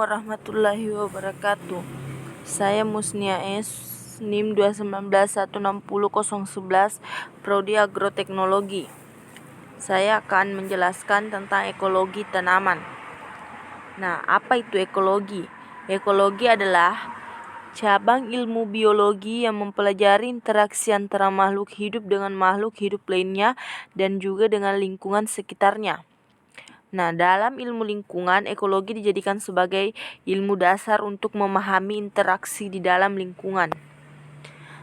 warahmatullahi wabarakatuh. Saya Musnia S, NIM 219160011, Prodi Agroteknologi. Saya akan menjelaskan tentang ekologi tanaman. Nah, apa itu ekologi? Ekologi adalah cabang ilmu biologi yang mempelajari interaksi antara makhluk hidup dengan makhluk hidup lainnya dan juga dengan lingkungan sekitarnya. Nah, dalam ilmu lingkungan, ekologi dijadikan sebagai ilmu dasar untuk memahami interaksi di dalam lingkungan.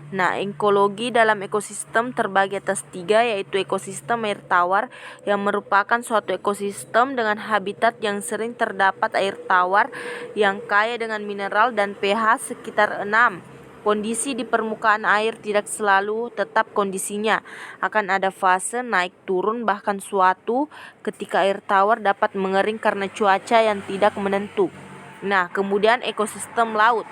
Nah, ekologi dalam ekosistem terbagi atas 3, yaitu ekosistem air tawar yang merupakan suatu ekosistem dengan habitat yang sering terdapat air tawar yang kaya dengan mineral dan pH sekitar 6. Kondisi di permukaan air tidak selalu tetap kondisinya. Akan ada fase naik turun, bahkan suatu ketika air tawar dapat mengering karena cuaca yang tidak menentu. Nah, kemudian ekosistem laut.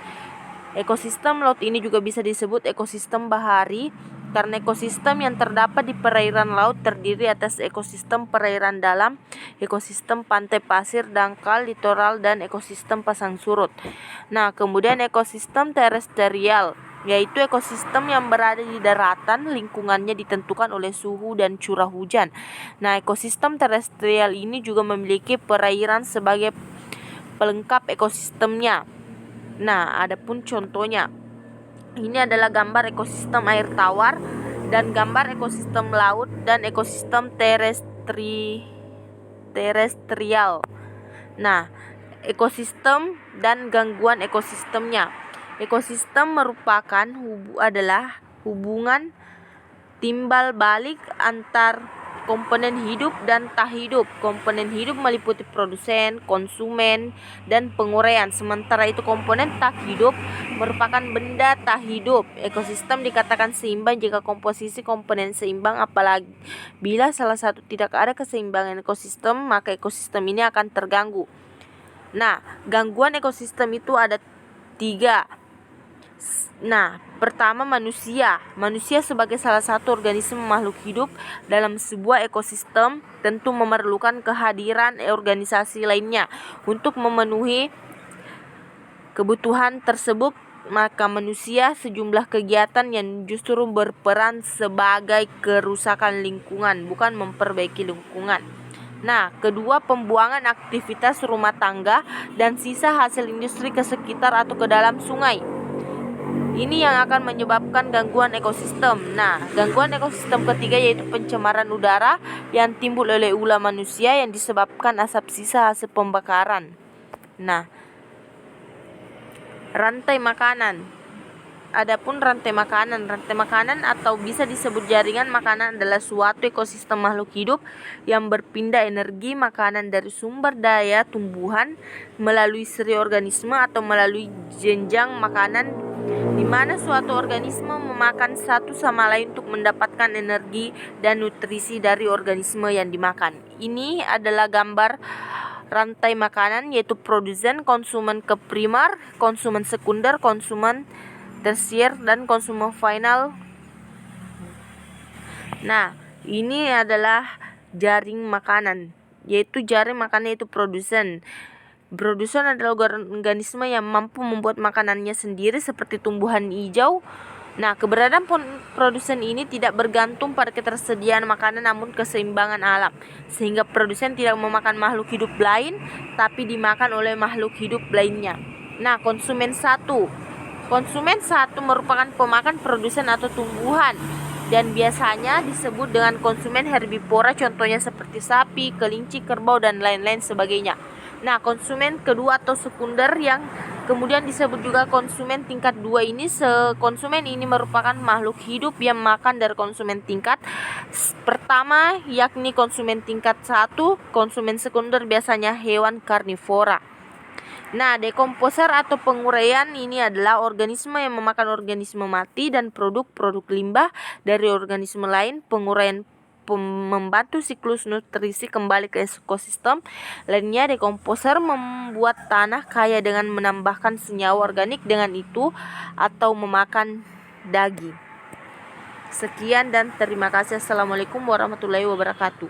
Ekosistem laut ini juga bisa disebut ekosistem bahari karena ekosistem yang terdapat di perairan laut terdiri atas ekosistem perairan dalam, ekosistem pantai pasir, dangkal, litoral, dan ekosistem pasang surut. Nah, kemudian ekosistem terestrial, yaitu ekosistem yang berada di daratan, lingkungannya ditentukan oleh suhu dan curah hujan. Nah, ekosistem terestrial ini juga memiliki perairan sebagai pelengkap ekosistemnya. Nah, adapun contohnya, ini adalah gambar ekosistem air tawar dan gambar ekosistem laut dan ekosistem terestrial. Nah, ekosistem dan gangguan ekosistemnya. Ekosistem merupakan adalah hubungan timbal balik antar komponen hidup dan tak hidup. Komponen hidup meliputi produsen, konsumen, dan penguraian. Sementara itu komponen tak hidup merupakan benda tak hidup. Ekosistem dikatakan seimbang jika komposisi komponen seimbang, apalagi bila salah satu tidak ada keseimbangan ekosistem, maka ekosistem ini akan terganggu. Nah, gangguan ekosistem itu ada 3. Nah, pertama manusia. Manusia sebagai salah satu organisme makhluk hidup dalam sebuah ekosistem tentu memerlukan kehadiran organisasi lainnya untuk memenuhi kebutuhan tersebut. Maka manusia sejumlah kegiatan yang justru berperan sebagai kerusakan lingkungan, bukan memperbaiki lingkungan. Nah, kedua, pembuangan aktivitas rumah tangga dan sisa hasil industri ke sekitar atau ke dalam sungai. Ini yang akan menyebabkan gangguan ekosistem. Nah, gangguan ekosistem ketiga yaitu pencemaran udara yang timbul oleh ulah manusia yang disebabkan asap sisa hasil pembakaran. Nah, rantai makanan. Adapun rantai makanan atau bisa disebut jaringan makanan adalah suatu ekosistem makhluk hidup yang berpindah energi makanan dari sumber daya tumbuhan melalui seri organisme atau melalui jenjang makanan, di mana suatu organisme memakan satu sama lain untuk mendapatkan energi dan nutrisi dari organisme yang dimakan. Ini adalah gambar rantai makanan, yaitu produsen, konsumen ke primer, konsumen sekunder, konsumen tersier, dan konsumen final. Nah, ini adalah jaring makanan, yaitu jaring makanan yaitu produsen. Produsen adalah organisme yang mampu membuat makanannya sendiri seperti tumbuhan hijau. Nah, keberadaan produsen ini tidak bergantung pada ketersediaan makanan namun keseimbangan alam, sehingga produsen tidak memakan makhluk hidup lain tapi dimakan oleh makhluk hidup lainnya. Nah, konsumen satu merupakan pemakan produsen atau tumbuhan dan biasanya disebut dengan konsumen herbivora, contohnya seperti sapi, kelinci, kerbau, dan lain-lain sebagainya. Nah, konsumen kedua atau sekunder yang kemudian disebut juga konsumen tingkat 2 ini, konsumen ini merupakan makhluk hidup yang makan dari konsumen tingkat pertama, yakni konsumen tingkat 1. Konsumen sekunder biasanya hewan karnivora. Nah, dekomposer atau penguraian ini adalah organisme yang memakan organisme mati dan produk-produk limbah dari organisme lain. Penguraian membantu siklus nutrisi kembali ke ekosistem lainnya. Dekomposer membuat tanah kaya dengan menambahkan senyawa organik dengan itu atau memakan daging. Sekian dan terima kasih. Assalamualaikum warahmatullahi wabarakatuh.